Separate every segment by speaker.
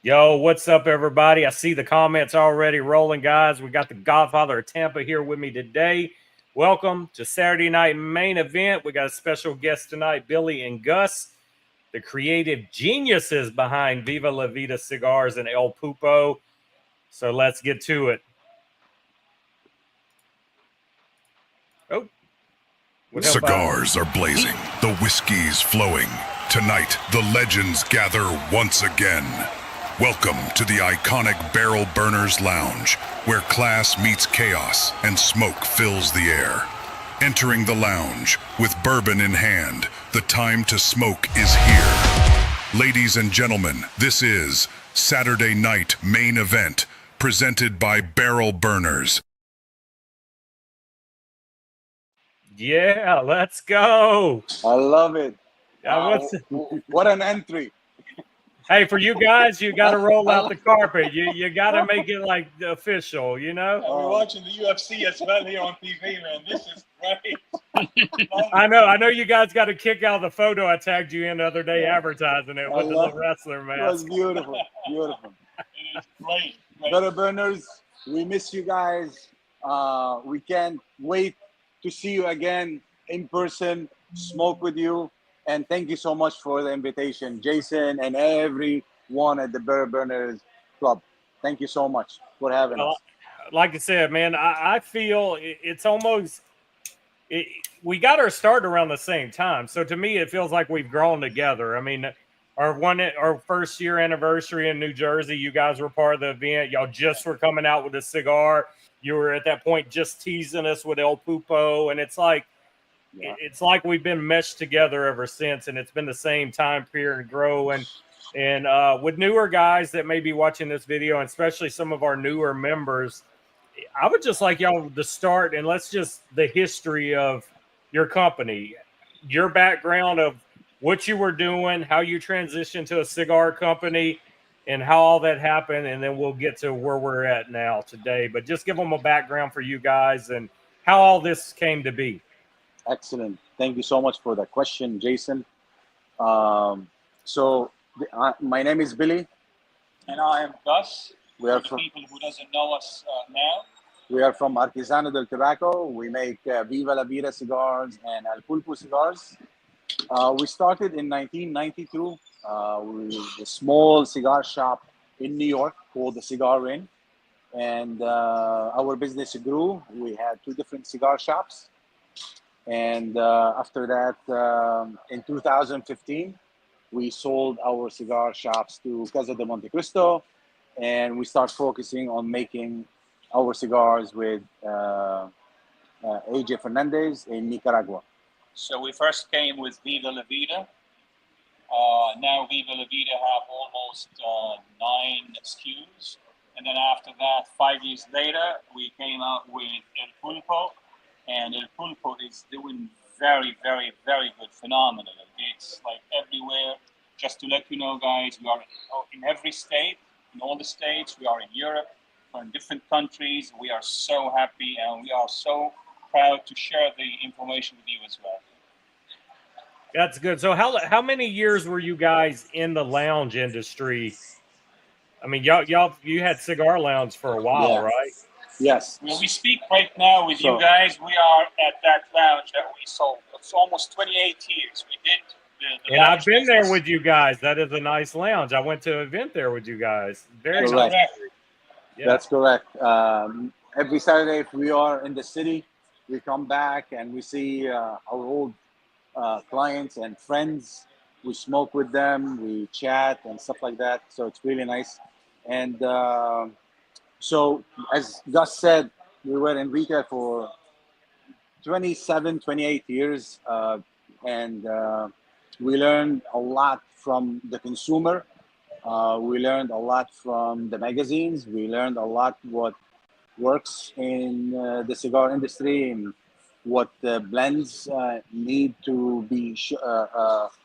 Speaker 1: Yo, what's up, everybody? I see the comments already rolling, guys. We got the Godfather of Tampa here with me today. Welcome to Saturday night main event. We got a special guest tonight, Billy and Gus, the creative geniuses behind Viva La Vida cigars and El Pulpo. So let's get to it. Oh,
Speaker 2: Cigars are blazing, the whiskey's flowing. Tonight, the legends gather once again. Welcome to the iconic Barrel Burners Lounge, where class meets chaos and smoke fills the air. Entering the lounge, with bourbon in hand, the time to smoke is here. Ladies and gentlemen, this is Saturday Night Main Event, presented by Barrel Burners.
Speaker 1: Yeah, let's go.
Speaker 3: I love it.
Speaker 1: What
Speaker 3: an entry.
Speaker 1: Hey, for you guys, you got to roll out the carpet. You got to make it like official, you know?
Speaker 4: And we're watching the UFC as well here on TV, man. This is great.
Speaker 1: I know you guys got to kick out the photo I tagged you in the other day advertising it with the little wrestler mask.
Speaker 3: It was beautiful. Beautiful.
Speaker 4: It is great.
Speaker 3: Barrel Burners, we miss you guys. We can't wait to see you again in person, smoke with you. And thank you so much for the invitation, Jason and everyone at the Barrel Burners Club. Thank you so much for having us.
Speaker 1: Like I said, man, I feel it's almost we got our start around the same time. So to me, it feels like we've grown together. I mean, our first year anniversary in New Jersey, you guys were part of the event. Y'all just were coming out with a cigar. You were at that point just teasing us with El Pulpo, and it's like we've been meshed together ever since, and it's been the same time period and grow. And with newer guys that may be watching this video, and especially some of our newer members, I would just like y'all to start, and let's just the history of your company, your background of what you were doing, how you transitioned to a cigar company, and how all that happened, and then we'll get to where we're at now today. But just give them a background for you guys and how all this came to be.
Speaker 3: Excellent. Thank you so much for the question, Jason. My name is Billy.
Speaker 4: And I am Gus.
Speaker 3: We are
Speaker 4: for people who doesn't know us now.
Speaker 3: We are from Artesano Del Tobacco. We make Viva La Vida cigars and El Pulpo cigars. We started in 1992 with a small cigar shop in New York called the Cigar Inn. And our business grew. We had 2 different cigar shops. And after that, in 2015, we sold our cigar shops to Casa de Monte Cristo, and we start focusing on making our cigars with AJ Fernandez in Nicaragua.
Speaker 4: So we first came with Viva La Vida. Now Viva La Vida have almost 9 SKUs. And then after that, 5 years later, we came out with El Pulpo. And El Pulpo is doing very, very, very good, phenomenal. It's like everywhere. Just to let you know, guys, we are in every state, in all the states. We are in Europe, we're in different countries. We are so happy, and we are so proud to share the information with you as well.
Speaker 1: That's good. So how many years were you guys in the lounge industry? I mean, you had Cigar Lounge for a while, right?
Speaker 3: Yes.
Speaker 4: Well, we speak right now with you guys. We are at that lounge that we sold. It's almost 28 years. We did the
Speaker 1: and I've been there with you guys. That is a nice lounge. I went to an event there with you guys. Very
Speaker 3: correct.
Speaker 1: Nice.
Speaker 3: Yeah. That's correct. Every Saturday, if we are in the city, we come back and we see our old clients and friends. We smoke with them. We chat and stuff like that. So it's really nice. And so, as Gus said, we were in retail for 27, 28 years, and we learned a lot from the consumer. We learned a lot from the magazines. We learned a lot what works in the cigar industry and what the blends need to be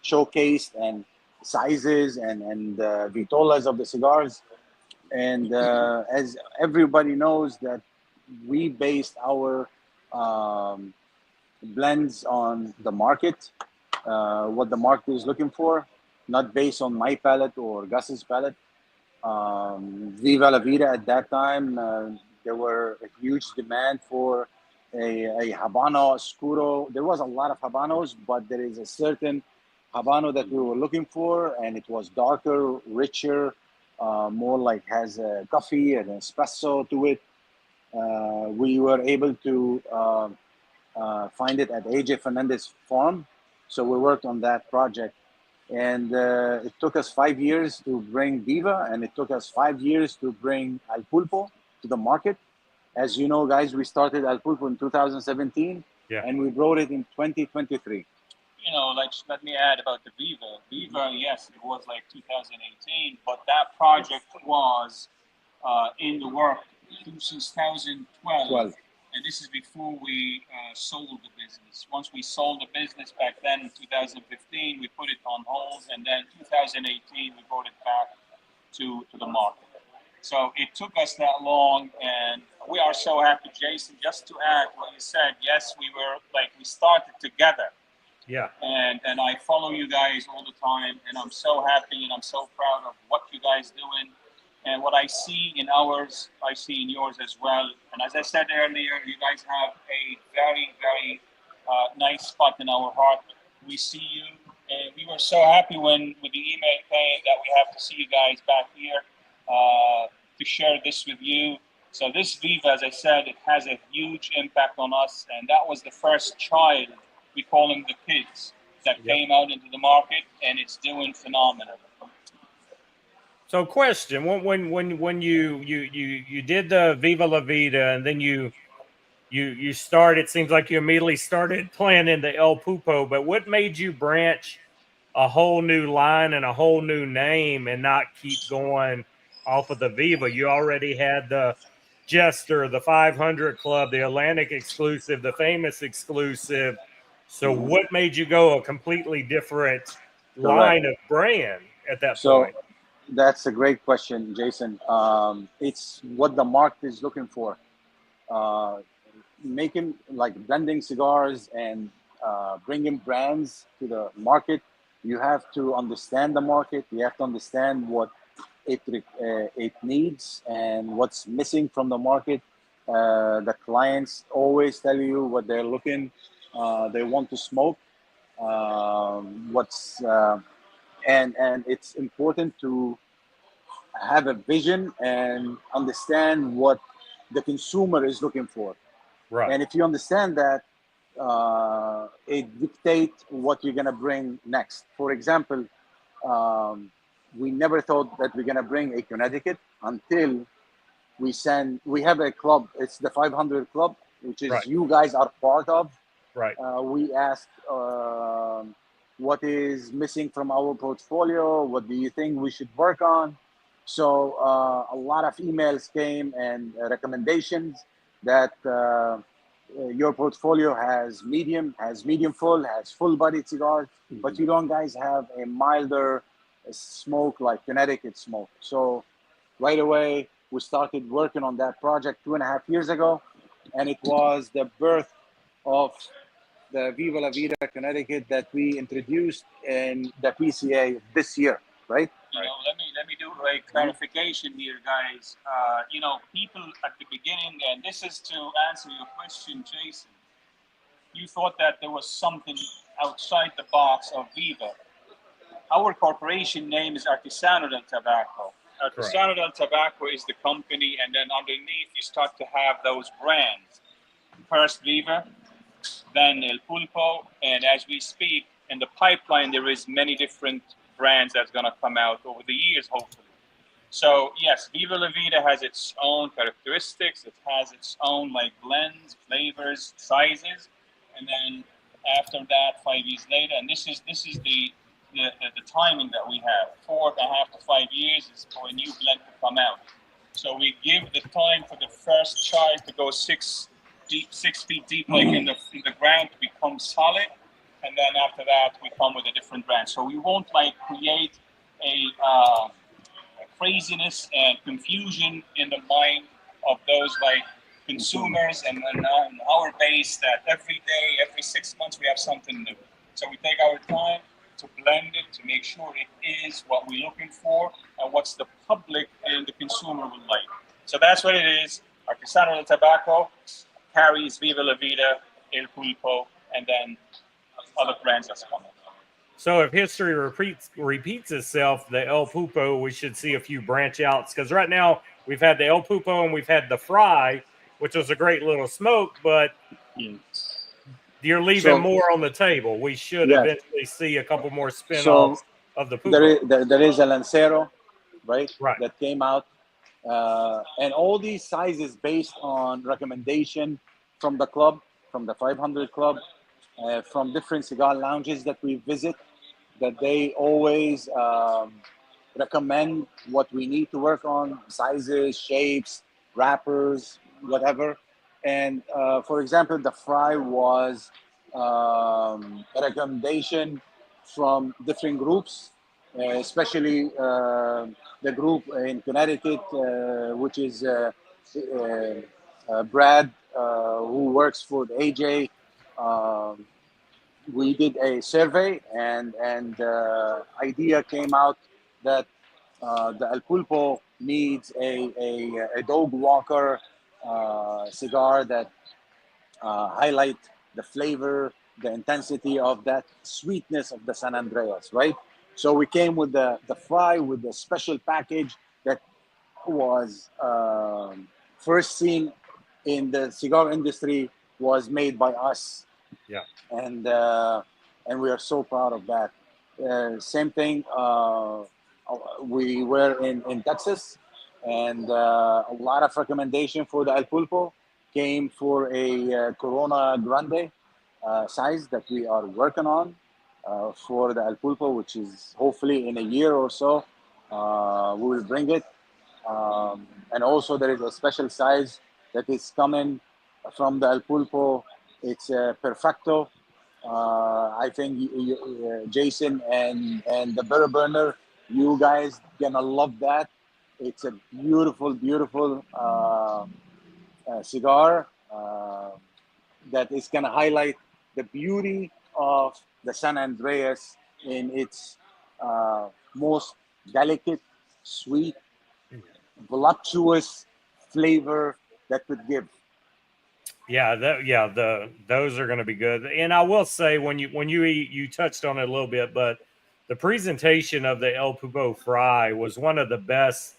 Speaker 3: showcased, and sizes and vitolas of the cigars. And as everybody knows, that we based our blends on the market, what the market is looking for, not based on my palate or Gus's palate. Viva La Vida at that time, there were a huge demand for a Habano Oscuro. There was a lot of Habanos, but there is a certain Habano that we were looking for, and it was darker, richer, more like has a coffee and espresso to it. We were able to find it at AJ Fernandez farm. So we worked on that project. And it took us 5 years to bring Viva, and it took us 5 years to bring El Pulpo to the market. As you know, guys, we started El Pulpo in 2017,
Speaker 1: Yeah.
Speaker 3: and we brought it in 2023.
Speaker 4: You know, like, let me add about the Viva. Viva, yes, it was like 2018, but that project was in the work since 2012.
Speaker 3: 12.
Speaker 4: And this is before we sold the business. Once we sold the business back then in 2015, we put it on hold, and then 2018 we brought it back to the market. So it took us that long, and we are so happy, Jason. Just to add what you said, yes, we started together.
Speaker 1: Yeah.
Speaker 4: And I follow you guys all the time, and I'm so happy and I'm so proud of what you guys doing. And what I see in ours, I see in yours as well. And as I said earlier, you guys have a very, very nice spot in our heart. We see you, and we were so happy when with the email came that we have to see you guys back here to share this with you. So this Viva, as I said, it has a huge impact on us, and that was the first child, we call them the kids, that came out into the market, and it's doing phenomenal.
Speaker 1: So, question: when you did the Viva La Vida, and then you started, it seems like you immediately started planning the El Pulpo. But what made you branch a whole new line and a whole new name, and not keep going off of the Viva? You already had the Jester, the 500 Club, the Atlantic exclusive, the Famous exclusive. So, what made you go a completely different line of brand at that point?
Speaker 3: That's a great question, Jason. It's what the market is looking for. Making, like, blending cigars and bringing brands to the market, you have to understand the market. You have to understand what it needs and what's missing from the market. The clients always tell you what they're looking. They want to smoke. And it's important to have a vision and understand what the consumer is looking for.
Speaker 1: Right.
Speaker 3: And if you understand that, it dictates what you're gonna bring next. For example, we never thought that we're gonna bring a Connecticut until we have a club. It's the 500 Club, which is you guys are part of.
Speaker 1: Right.
Speaker 3: We asked what is missing from our portfolio. What do you think we should work on? So a lot of emails came and recommendations that your portfolio has medium full, has full-bodied cigars, but you don't guys have a milder smoke like Connecticut smoke. So right away, we started working on that project 2.5 years ago, and it was the birth of the Viva La Vida Connecticut that we introduced in the PCA this year, right?
Speaker 4: You know, let me do a clarification here, guys. You know, people at the beginning, and this is to answer your question, Jason. You thought that there was something outside the box of Viva. Our corporation name is Artesano Del Tobacco. Artesano Del Tobacco is the company, and then underneath you start to have those brands. First Viva, then El Pulpo, and as we speak, in the pipeline there is many different brands that's going to come out over the years, hopefully. So yes, Viva La Vida has its own characteristics. It has its own like blends, flavors, sizes, and then after that, 5 years later, and this is the timing that we have. 4.5 to 5 years is for a new blend to come out. So we give the time for the first child to go 6 feet deep, like in the ground, to become solid. And then after that, we come with a different brand. So we won't like create a craziness and confusion in the mind of those like consumers and our base that every day, every 6 months, we have something new. So we take our time to blend it, to make sure it is what we're looking for and what's the public consumer would like. So that's what it is. Artesano Del Tobacco carries Viva La Vida, El Pulpo, and then other brands that's coming.
Speaker 1: So if history repeats itself, the El Pulpo, we should see a few branch outs, because right now we've had the El Pulpo and we've had the Fry, which was a great little smoke, but you're leaving more on the table. We should eventually see a couple more spin-offs of the Pulpo.
Speaker 3: There is a Lancero, right?
Speaker 1: Right.
Speaker 3: That came out. And all these sizes based on recommendation from the club, from the 500 club, from different cigar lounges that we visit, that they always recommend what we need to work on, sizes, shapes, wrappers, whatever. And for example, the Fry was a recommendation from different groups, especially the group in Connecticut, which is Brad, who works for the AJ. We did a survey, and idea came out that the El Pulpo needs a dog walker cigar that highlight the flavor, the intensity of that sweetness of the San Andreas, right? So we came with the Fry with the special package that was first seen in the cigar industry, was made by us.
Speaker 1: Yeah.
Speaker 3: And we are so proud of that. Same thing, we were in Texas, and a lot of recommendation for the El Pulpo came for a Corona Grande size that we are working on for the El Pulpo, which is hopefully in a year or so, we will bring it. And also there is a special size that is coming from the El Pulpo. It's a Perfecto. I think Jason and the Burr Burner, you guys gonna love that. It's a beautiful, beautiful cigar that is gonna highlight the beauty of the San Andreas in its most delicate, sweet, voluptuous flavor that could give.
Speaker 1: Yeah, those are going to be good. And I will say, when you eat, you touched on it a little bit, but the presentation of the El Pulpo Fry was one of the best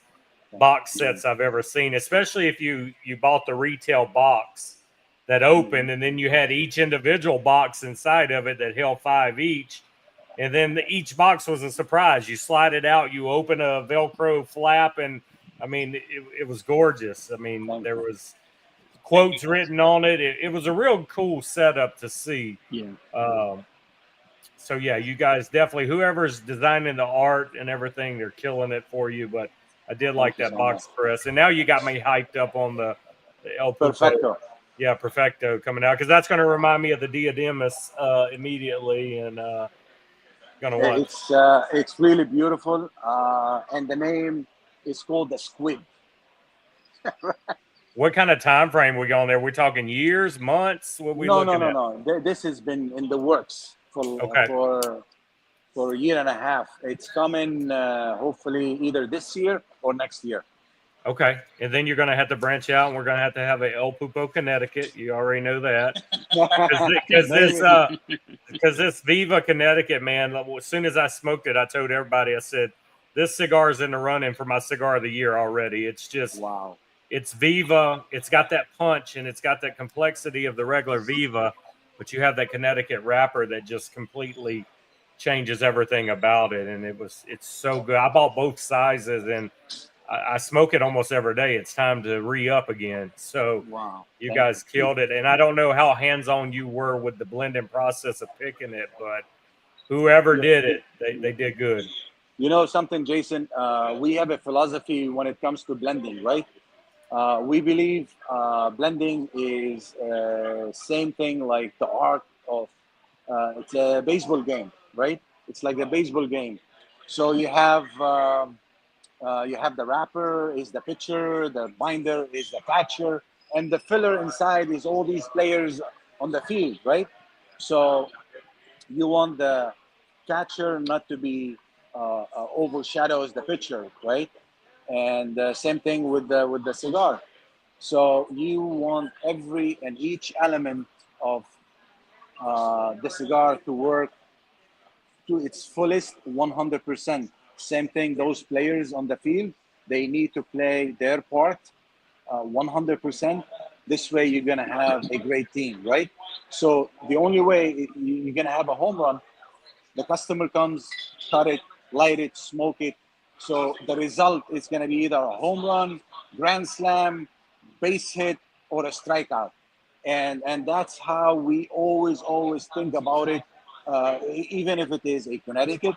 Speaker 1: box sets I've ever seen, especially if you bought the retail box that opened, and then you had each individual box inside of it that held 5 each. And then each box was a surprise. You slide it out, you open a Velcro flap, and I mean, it was gorgeous. I mean, there was quotes written on it. It was a real cool setup to see.
Speaker 5: Yeah.
Speaker 1: So yeah, you guys definitely, whoever's designing the art and everything, they're killing it for you. But I did like that box press, and now you got me hyped up on the El Pulpo.
Speaker 3: Perfecto.
Speaker 1: Yeah, Perfecto coming out, because that's going to remind me of the Diademas immediately, and gonna watch.
Speaker 3: It's really beautiful, and the name is called the Squid.
Speaker 1: What kind of time frame we going there? We talking years, months? What we looking at?
Speaker 3: No. This has been in the works for a year and a half. It's coming hopefully either this year or next year.
Speaker 1: Okay, and then you're going to have to branch out, and we're going to have a El Pulpo, Connecticut. You already know that, because this Viva, Connecticut, man. As soon as I smoked it, I told everybody, I said, this cigar is in the running for my cigar of the year already. It's just
Speaker 3: wow.
Speaker 1: It's Viva. It's got that punch, and it's got that complexity of the regular Viva, but you have that Connecticut wrapper that just completely changes everything about it. And it's so good. I bought both sizes, and I smoke it almost every day. It's time to re-up again. So
Speaker 3: wow,
Speaker 1: you guys killed it. And I don't know how hands-on you were with the blending process of picking it, but whoever did it, they did good.
Speaker 3: You know something, Jason? We have a philosophy when it comes to blending, right? We believe blending is same thing like the art of it's a baseball game, right? It's like a baseball game. So you have the wrapper is the pitcher, the binder is the catcher, and the filler inside is all these players on the field, right? So you want the catcher not to be overshadows the pitcher, right? and same thing with the cigar. So you want every and each element of the cigar to work to its fullest 100%. Same thing, those players on the field, they need to play their part 100%. This way, you're going to have a great team, right? So the only way you're going to have a home run, the customer comes, cut it, light it, smoke it. So the result is going to be either a home run, grand slam, base hit, or a strikeout. And that's how we always think about it. Even if it is a Connecticut,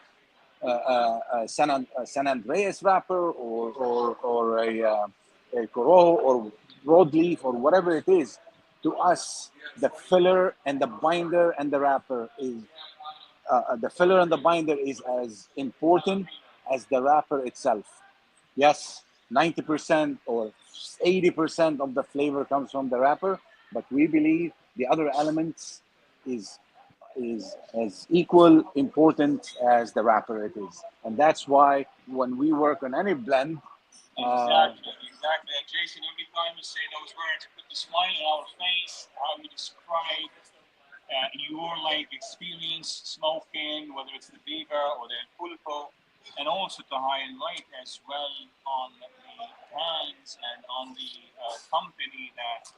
Speaker 3: San Andreas wrapper, or a Corojo or broadleaf or whatever it is. To us, the filler and the binder and the wrapper is the filler and the binder is as important as the wrapper itself. Yes, 90% or 80% of the flavor comes from the wrapper, but we believe the other elements is as equal important as the wrapper it is. And that's why when we work on any blend,
Speaker 4: Exactly. And Jason, every time you say those words, put the smile on our face, how you describe your experience smoking, whether it's the Viva or the Pulpo, and also to highlight as well on the brands and on the company that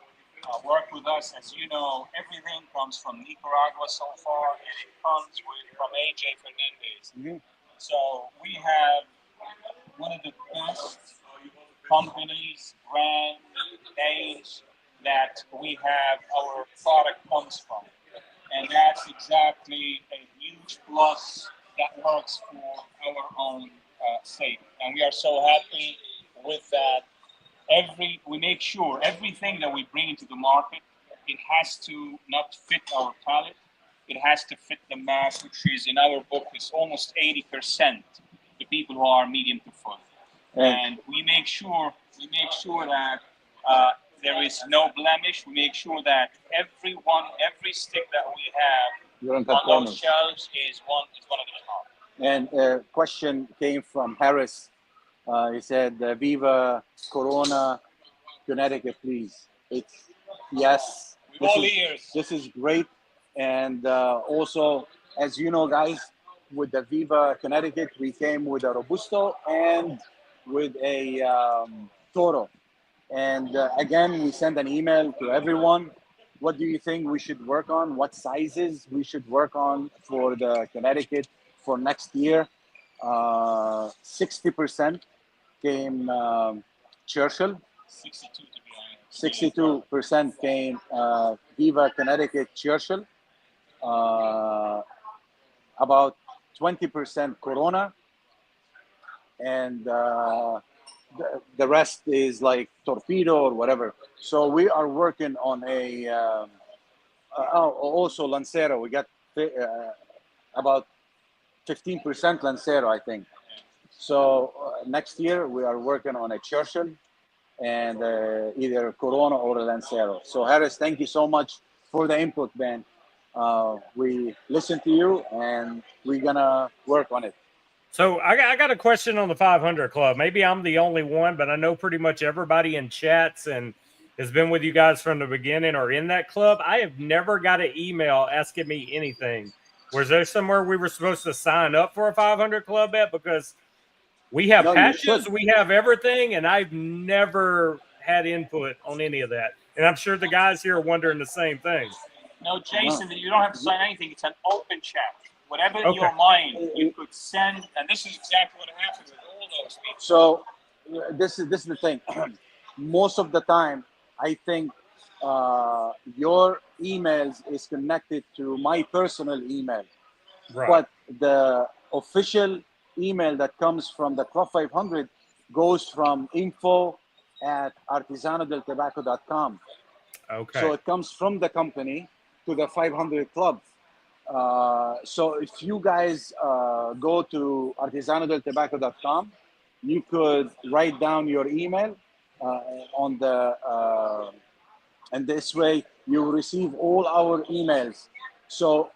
Speaker 4: work with us. As you know, everything comes from Nicaragua so far, and it comes from AJ Fernandez.
Speaker 3: Mm-hmm.
Speaker 4: So we have one of the best companies, brand names that we have our product comes from. And that's exactly a huge plus that works for our own sake. And we are so happy with that. We make sure everything that we bring into the market, it has to not fit our palate. It has to fit the mass, which is in our book is almost 80% the people who are medium to full. And we make sure that there is no blemish. We make sure that every stick that we have on those shelves is one of the top.
Speaker 3: And a question came from Harris. He said, Viva, Corona, Connecticut, please. It's yes. This is great. And also, as you know, guys, with the Viva Connecticut, we came with a Robusto and with a Toro. And again, we send an email to everyone. What do you think we should work on? What sizes we should work on for the Connecticut for next year? 60% came Churchill.
Speaker 4: 62 to be honest.
Speaker 3: 62% came Viva Connecticut Churchill. About 20% Corona. And the rest is like Torpedo or whatever. So we are working on a also Lancero. We got about 15% Lancero, I think. So next year we are working on a Churchill and either Corona or a Lancero. So Harris, thank you so much for the input, man. We listen to you and we're gonna work on it.
Speaker 1: So I got a question on the 500 Club. Maybe I'm the only one, but I know pretty much everybody in chats and has been with you guys from the beginning or in that club. I have never got an email asking me anything. Was there somewhere we were supposed to sign up for a 500 Club at? Because we have patches, we have everything, and I've never had input on any of that. And I'm sure the guys here are wondering the same thing.
Speaker 4: No, Jason, you don't have to sign anything. It's an open chat. Whatever in your mind, you could send, and this is exactly what happened with all those people.
Speaker 3: So this is the thing. Most of the time, I think your emails is connected to my personal email,
Speaker 1: right.
Speaker 3: But the official email that comes from the Club 500 goes from info@artesanodeltobacco.com.
Speaker 1: Okay.
Speaker 3: So it comes from the company to the 500 Club. So if you guys go to artesanodeltobacco.com, you could write down your email on the and this way you will receive all our emails. So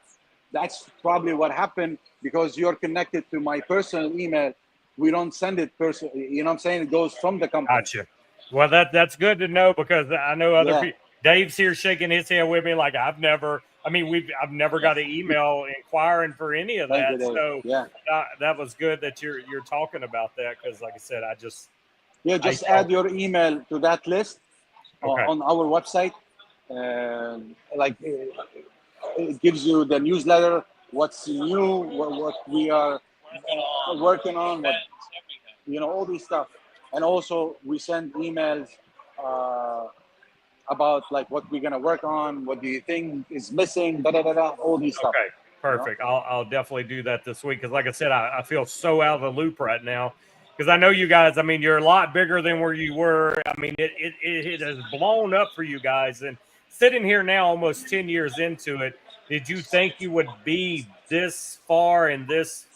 Speaker 3: that's probably what happened, because you're connected to my personal email. we don't send it personally. You know what I'm saying? It goes from the company.
Speaker 1: Gotcha. Well, that's good to know because I know other
Speaker 3: Yeah.
Speaker 1: people. Dave's here shaking his head with me like I've never got an email inquiring for any of
Speaker 3: Thank
Speaker 1: that.
Speaker 3: you, Dave.
Speaker 1: So
Speaker 3: Yeah.
Speaker 1: that was good that you're talking about that because, like I said, just
Speaker 3: add your email to that list
Speaker 1: Okay.
Speaker 3: on our website. It gives you the newsletter, what's new, what we are working on, what, all these stuff. And also we send emails about like what we're gonna work on, what do you think is missing, all these stuff.
Speaker 1: Okay, perfect. I'll definitely do that this week because, like I said, I feel so out of the loop right now because I know you guys. I mean, you're a lot bigger than where you were. I mean, it has blown up for you guys. And sitting here now, almost 10 years into it, did you think you would be this far and this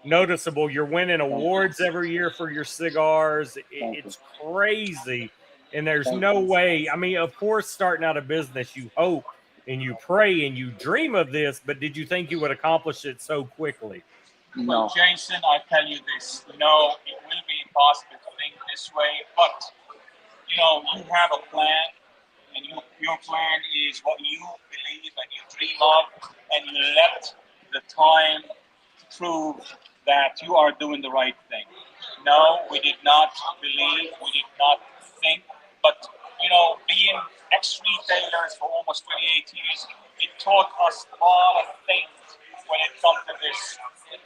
Speaker 1: noticeable? You're winning awards every year for your cigars. It's crazy. And there's no way. I mean, of course, starting out a business, you hope and you pray and you dream of this, but did you think you would accomplish it so quickly?
Speaker 3: No.
Speaker 4: Well, Jason, I tell you this, no, it will be impossible to think this way, but, you have a plan, and your plan is what you believe and you dream of, and you let the time prove that you are doing the right thing. No, we did not believe, we did not think, but, being ex-retailers for almost 28 years, it taught us a lot of things when it comes to this,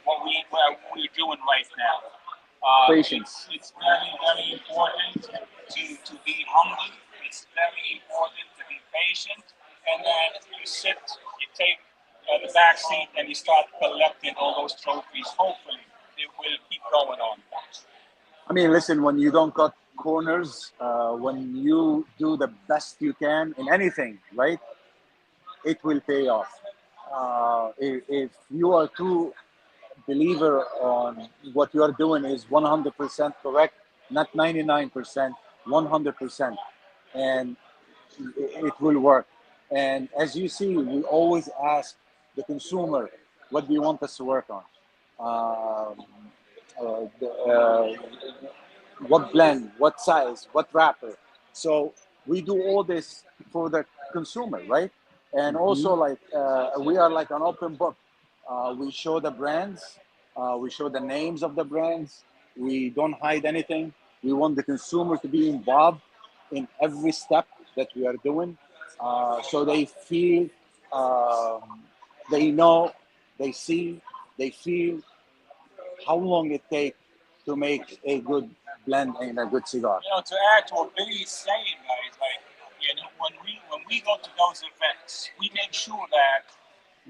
Speaker 4: what we're doing right now.
Speaker 3: Patience.
Speaker 4: It's very, very important to be humble. It's very important to be patient. And then you take the back seat and you start collecting all those trophies. Hopefully, it will keep going on.
Speaker 3: I mean, listen, when you don't cut corners, when you do the best you can in anything, right, it will pay off. If you are true believer on what you are doing is 100% correct, not 99%, 100%, and it will work. And as you see, we always ask the consumer, what do you want us to work on? What blend, what size, what wrapper. So we do all this for the consumer, right? And also, like, we are like an open book. We show the brands, we show the names of the brands. We don't hide anything. We want the consumer to be involved in every step that we are doing, so they feel, they know, they see, they feel how long it takes to make a good blend and a good cigar.
Speaker 4: To add to what Billy is saying, guys, when we go to those events, we make sure that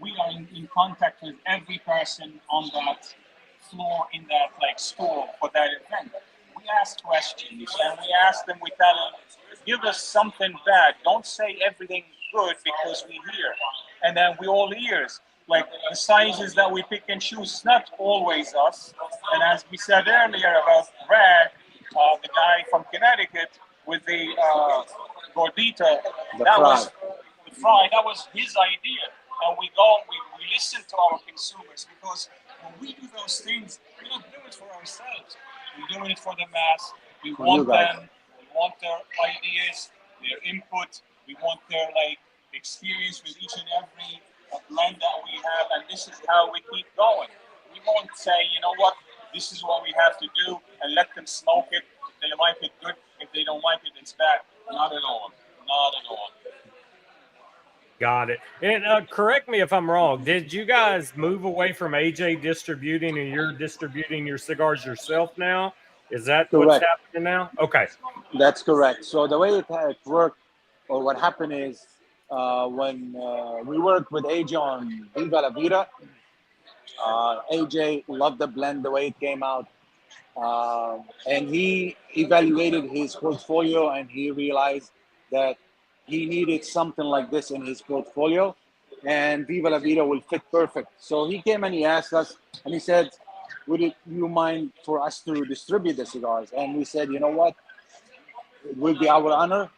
Speaker 4: we are in contact with every person on that floor in that store for that event. We ask questions and we ask them, we tell them, give us something bad. Don't say everything good because we hear. And then we all ears. Like the sizes that we pick and choose, it's not always us. And as we said earlier about Brad, the guy from Connecticut with the gordita, was the fry, that was his idea. And we listen to our consumers because when we do those things, we don't do it for ourselves. We're doing it for the mass. We want them. We want their ideas, their input. We want their experience with each and every blend that we have, and this is how we keep going. We won't say, you know what, this is what we have to do, and let them smoke it. If they like it, good. If they don't like it, it's bad. Not at all. Not at all.
Speaker 1: Got it. And correct me if I'm wrong. Did you guys move away from AJ distributing and you're distributing your cigars yourself now? Is that
Speaker 3: correct.
Speaker 1: What's happening now? Okay.
Speaker 3: That's correct. So the way it worked, or what happened is, when we worked with AJ on Viva La Vida, AJ loved the blend the way it came out. And he evaluated his portfolio and he realized that he needed something like this in his portfolio, and Viva La Vida will fit perfect. So he came and he asked us, and he said, would you mind for us to distribute the cigars? And we said, you know what, it will be our honor.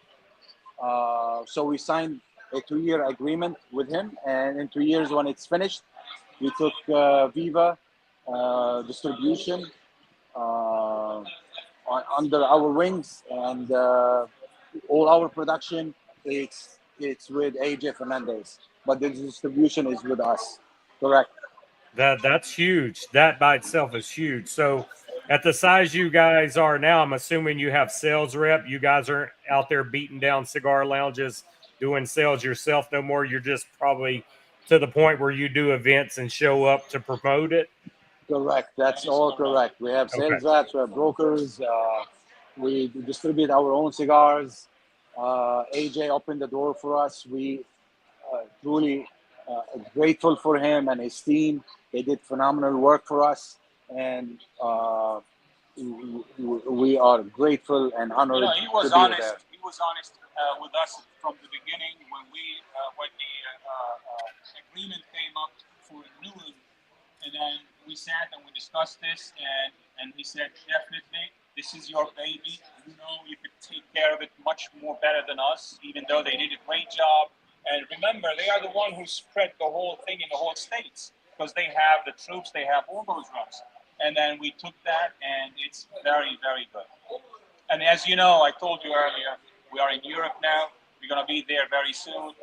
Speaker 3: So we signed a 2-year agreement with him, and in 2 years when it's finished, we took Viva distribution under our wings, and all our production it's with AJ Fernandez, but the distribution is with us. Correct.
Speaker 1: That's huge. That by itself is huge. So at the size you guys are now, I'm assuming you have sales rep. You guys aren't out there beating down cigar lounges, doing sales yourself no more. You're just probably to the point where you do events and show up to promote it.
Speaker 3: Correct. That's all correct. We have sales reps, we have brokers. We distribute our own cigars. AJ opened the door for us. We truly grateful for him and his team. They did phenomenal work for us, and we are grateful and honored.
Speaker 4: He was
Speaker 3: to be
Speaker 4: honest.
Speaker 3: there.
Speaker 4: He was honest with us from the beginning when the agreement came up for renewal, and then we sat and we discussed this, and he said, definitely, this is your baby. You know, you could take care of it much more better than us, even though they did a great job. And remember, they are the one who spread the whole thing in the whole states, because they have the troops, they have all those reps. And then we took that, and it's very, very good. And as you know, I told you earlier, we are in Europe now. We're going to be there very soon.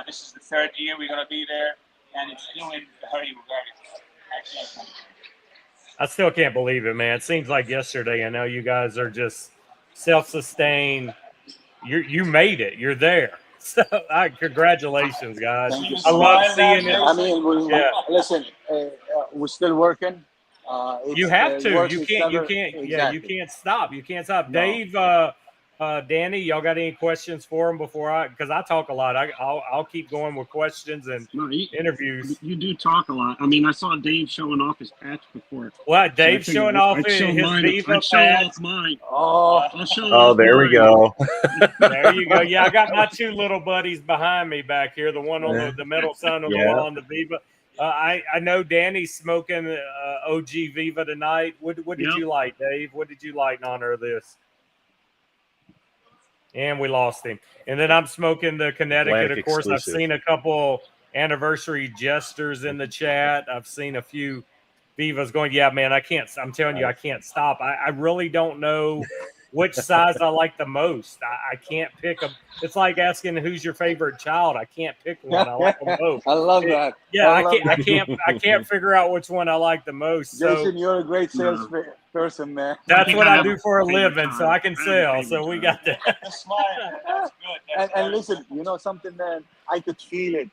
Speaker 4: This is the third year we're going to be there, and it's doing very, very good.
Speaker 1: I still can't believe it, man. It seems like yesterday. I know you guys are just self-sustained. You made it. You're there. So, congratulations, guys.
Speaker 3: Thank you
Speaker 1: I
Speaker 3: so
Speaker 1: love
Speaker 3: much.
Speaker 1: seeing it.
Speaker 3: I mean, listen, we're still working.
Speaker 1: You have to. You can't.
Speaker 3: Exactly.
Speaker 1: Yeah, you can't stop. You can't stop.
Speaker 3: No.
Speaker 1: Dave, Danny, y'all got any questions for him before because I talk a lot. I'll keep going with questions and interviews.
Speaker 5: You do talk a lot. I mean, I saw Dave showing off his patch before.
Speaker 1: Well, Dave's showing off his Viva patch.
Speaker 5: Mine.
Speaker 3: Oh,
Speaker 6: there we go.
Speaker 1: There you go. Yeah, I got my two little buddies behind me back here. The one on the metal sign on the wall on the Viva. I know Danny's smoking OG Viva tonight. What did you like, Dave? What did you like in honor of this? And we lost him. And then I'm smoking the Connecticut.
Speaker 6: Atlantic
Speaker 1: of course,
Speaker 6: exclusive.
Speaker 1: I've seen a couple anniversary jesters in the chat. I've seen a few Vivas going, yeah, man, I can't. I'm telling you, I can't stop. I really don't know which size I like the most. I can't pick a. It's like asking who's your favorite child. I can't pick one. I like them both.
Speaker 3: I love that.
Speaker 1: Yeah, I can't figure out which one I like the most.
Speaker 3: Jason,
Speaker 1: So
Speaker 3: you're a great sales person, man.
Speaker 1: that's what I do for a living, so I can sell. So we got that.
Speaker 4: That's good.
Speaker 3: And listen, you know something, man? I could feel it.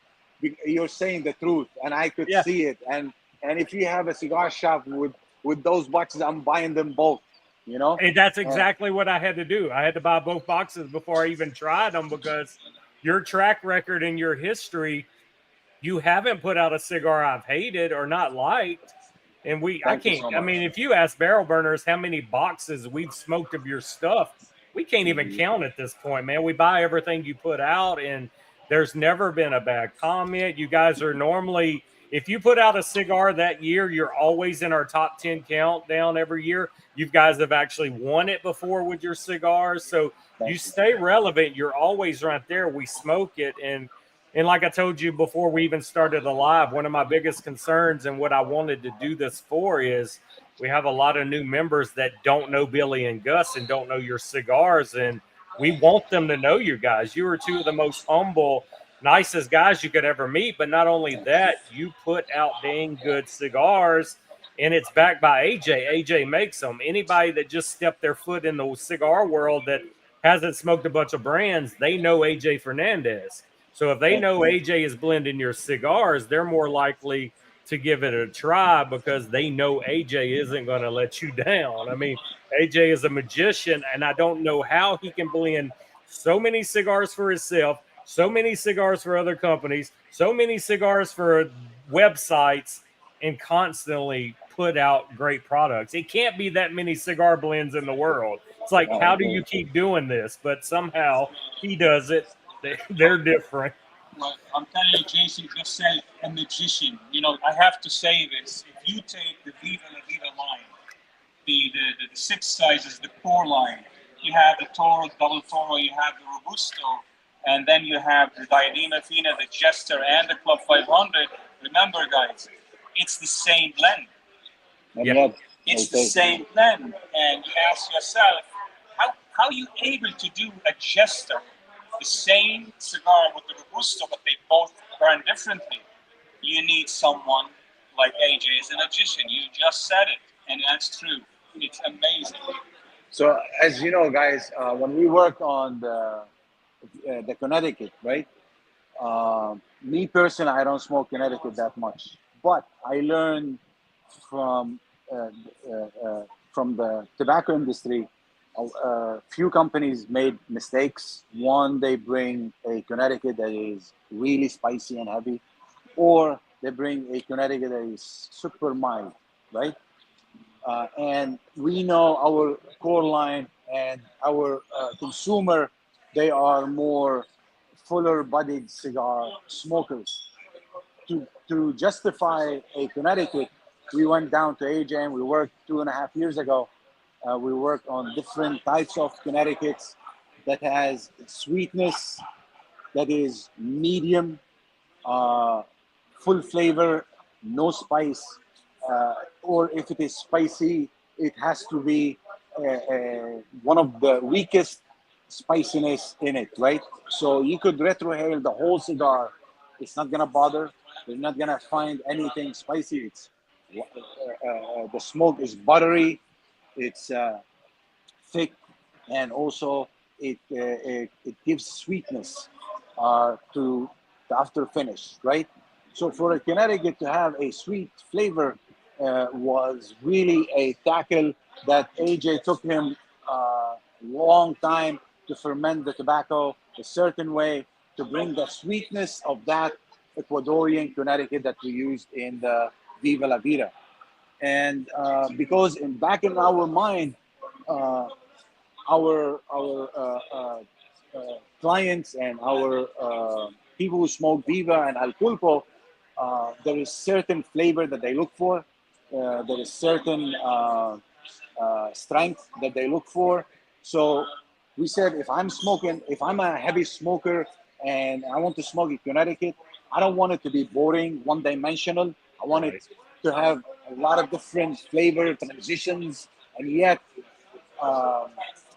Speaker 3: You're saying the truth, and I could see it. And if you have a cigar shop with those boxes, I'm buying them both. You know,
Speaker 1: and that's exactly what I had to do. I had to buy both boxes before I even tried them because your track record and your history, you haven't put out a cigar I've hated or not liked. And I can't. I mean, if you ask barrel burners how many boxes we've smoked of your stuff, we can't even count at this point, man. We buy everything you put out, and there's never been a bad comment. You guys are normally, if you put out a cigar that year, you're always in our top 10 countdown every year. You guys have actually won it before with your cigars. So you stay relevant. You're always right there. We smoke it. And like I told you before we even started the live, one of my biggest concerns and what I wanted to do this for is we have a lot of new members that don't know Billy and Gus and don't know your cigars. And we want them to know you guys. You are two of the most humble, nicest guys you could ever meet. But not only that, you put out dang good cigars. And it's backed by AJ. AJ makes them. Anybody that just stepped their foot in the cigar world that hasn't smoked a bunch of brands, they know AJ Fernandez. So if they know AJ is blending your cigars, they're more likely to give it a try because they know AJ isn't going to let you down. I mean, AJ is a magician, and I don't know how he can blend so many cigars for himself, so many cigars for other companies, so many cigars for websites, and constantly put out great products. It can't be that many cigar blends in the world. It's like, how do you keep doing this? But somehow he does it. They're different.
Speaker 4: Well, I'm telling you, Jason just said a magician. You know, I have to say this. If you take the Viva La Vida line, the 6 sizes, the core line, you have the Toro, Double Toro, you have the Robusto, and then you have the Diadema Fina, the Jester, and the Club 500. Remember, guys, it's the same blend.
Speaker 3: And
Speaker 1: Yeah.
Speaker 3: yet,
Speaker 4: It's the same blend, and you ask yourself, how you able to do a jester, the same cigar with the Robusto, but they both burn differently? You need someone like AJ as a magician. You just said it, and that's true. It's amazing.
Speaker 3: So, as you know, guys, when we worked on the Connecticut, right? Me personally, I don't smoke Connecticut that much, but I learned from uh, from the tobacco industry. Few companies made mistakes. One, they bring a Connecticut that is really spicy and heavy, or they bring a Connecticut that is super mild, right? And we know our core line and our consumer, they are more fuller bodied cigar smokers. To justify a Connecticut, we went down to AJ and we worked 2.5 years ago. We worked on different types of Connecticut's that has sweetness, that is medium, uh, full flavor, no spice, or if it is spicy, it has to be one of the weakest spiciness in it, right? So you could retrohale the whole cigar. It's not gonna bother. You're not gonna find anything spicy. It's the smoke is buttery. It's thick, and also it gives sweetness to the after finish, right? So for a Connecticut to have a sweet flavor was really a tackle that AJ took him a long time to ferment the tobacco a certain way to bring the sweetness of that Ecuadorian Connecticut that we used in the Viva La Vida. And because back in our mind, uh, our clients and our people who smoke Viva and Al Pulpo, there is certain flavor that they look for. There is certain strength that they look for. So we said, if I'm a heavy smoker and I want to smoke in Connecticut, I don't want it to be boring, one-dimensional. I want it to have a lot of different flavor transitions, and yet I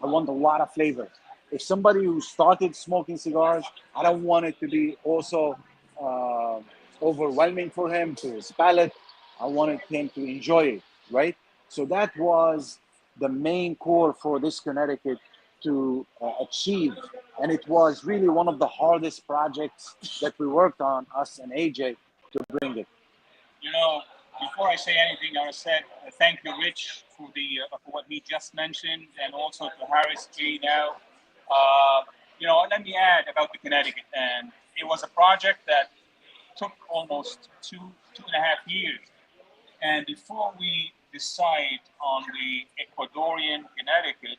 Speaker 3: want a lot of flavor. If somebody who started smoking cigars, I don't want it to be also uh, overwhelming for him to his palate. I wanted him to enjoy it, right? So that was the main core for this Connecticut to achieve. And it was really one of the hardest projects that we worked on, us and AJ, to bring it.
Speaker 4: You know, before I say anything, I said thank you, Rich, for what he just mentioned, and also to Harris G. Now, let me add about the Connecticut, and it was a project that took almost 2.5 years, and before we decide on the Ecuadorian Connecticut,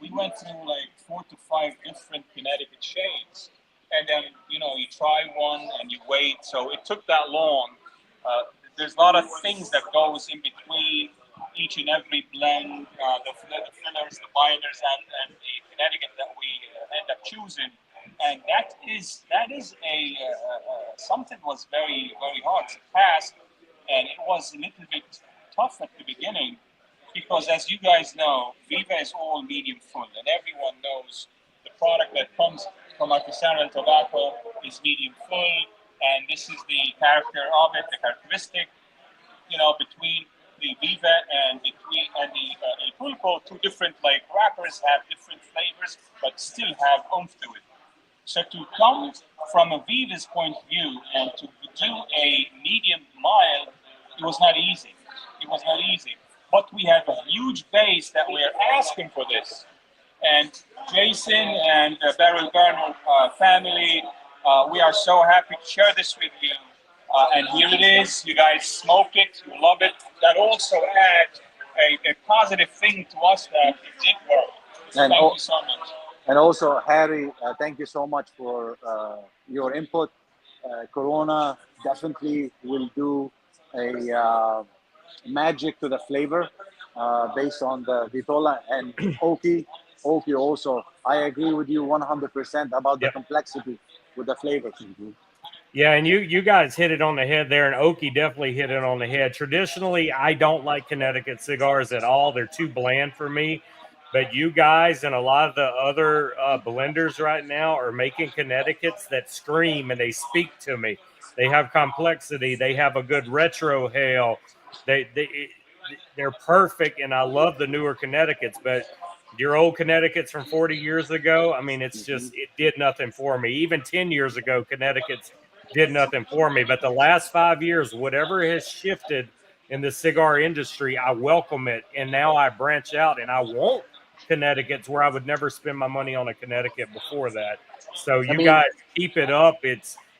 Speaker 4: we went through like 4 to 5 different Connecticut shades, and then you try one and you wait. So it took that long. There's a lot of things that goes in between each and every blend, the fillers, the binders, and the Connecticut that we end up choosing. And that is a something was very very hard to pass, and it was a little bit tough at the beginning because, as you guys know, Viva is all medium full, and everyone knows the product that comes from Artesano Del Tobacco is medium full, and this is the character of it, the characteristic, between the Viva and the El Pulpo, two different wrappers have different flavors, but still have oomph to it. So to come from a Viva's point of view and to do a medium mild, it was not easy. It was not easy. But we have a huge base that we are asking for this. And Jason and the Barrel Burner family, we are so happy to share this with you. And here it is. You guys smoke it. You love it. That also adds a positive thing to us that it did work. So thank you so much.
Speaker 3: And also, Harry, thank you so much for your input. Corona definitely will do a magic to the flavor based on the Vitola and Oki. Oki also, I agree with you 100% about the complexity with the flavors.
Speaker 1: Yeah, and you guys hit it on the head there, and Oki definitely hit it on the head. Traditionally, I don't like Connecticut cigars at all. They're too bland for me. But you guys and a lot of the other blenders right now are making Connecticut's that scream and they speak to me. They have complexity. They have a good retro hail. They're perfect, and I love the newer Connecticut's. But your old Connecticut's from 40 years ago, I mean, it's just it did nothing for me. Even 10 years ago, Connecticut's did nothing for me. But the last 5 years, whatever has shifted in the cigar industry, I welcome it. And now I branch out and I want Connecticut's where I would never spend my money on a Connecticut before that. So you guys keep it up.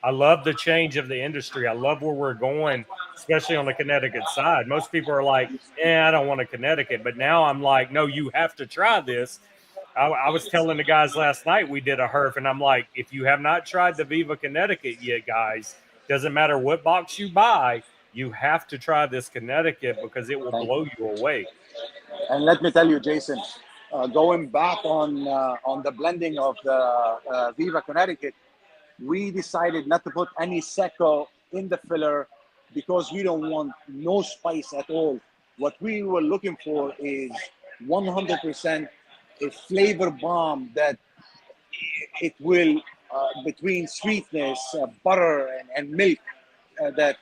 Speaker 1: I love the change of the industry. I love where we're going, especially on the Connecticut side. Most people are like, I don't want a Connecticut. But now I'm like, no, you have to try this. I was telling the guys last night we did a herf, and I'm like, if you have not tried the Viva Connecticut yet, guys, doesn't matter what box you buy, you have to try this Connecticut because it will blow you away.
Speaker 3: And let me tell you, Jason, going back on the blending of the Viva Connecticut, we decided not to put any seco in the filler because we don't want no spice at all. What we were looking for is 100% a flavor bomb that it will, between sweetness, butter, and milk, that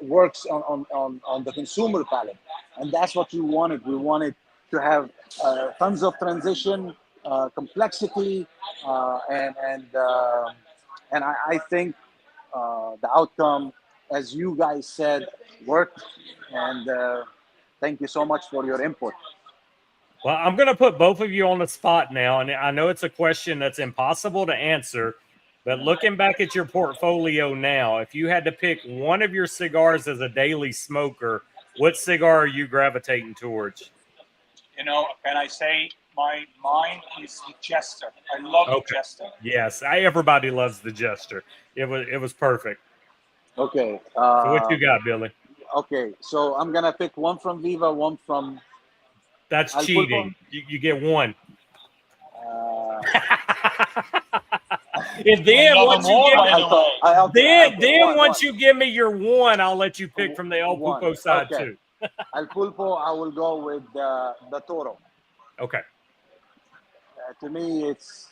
Speaker 3: works on the consumer palate. And that's what we wanted. We wanted to have tons of transition, complexity, and I think the outcome, as you guys said, worked. And thank you so much for your input.
Speaker 1: Well, I'm going to put both of you on the spot now, and I know it's a question that's impossible to answer, but looking back at your portfolio now, if you had to pick one of your cigars as a daily smoker, what cigar are you gravitating towards?
Speaker 4: You know, can I say mine is the Jester. I love the Jester.
Speaker 1: Yes, everybody loves the Jester. It was perfect.
Speaker 3: Okay.
Speaker 1: So what you got, Billy?
Speaker 3: Okay, so I'm gonna pick one from Viva, one from.
Speaker 1: That's cheating. You get one. And then once you give me your one, I'll let you pick from the El Pulpo side too.
Speaker 3: El Pulpo, I will go with the Toro.
Speaker 1: Okay.
Speaker 3: To me, it's.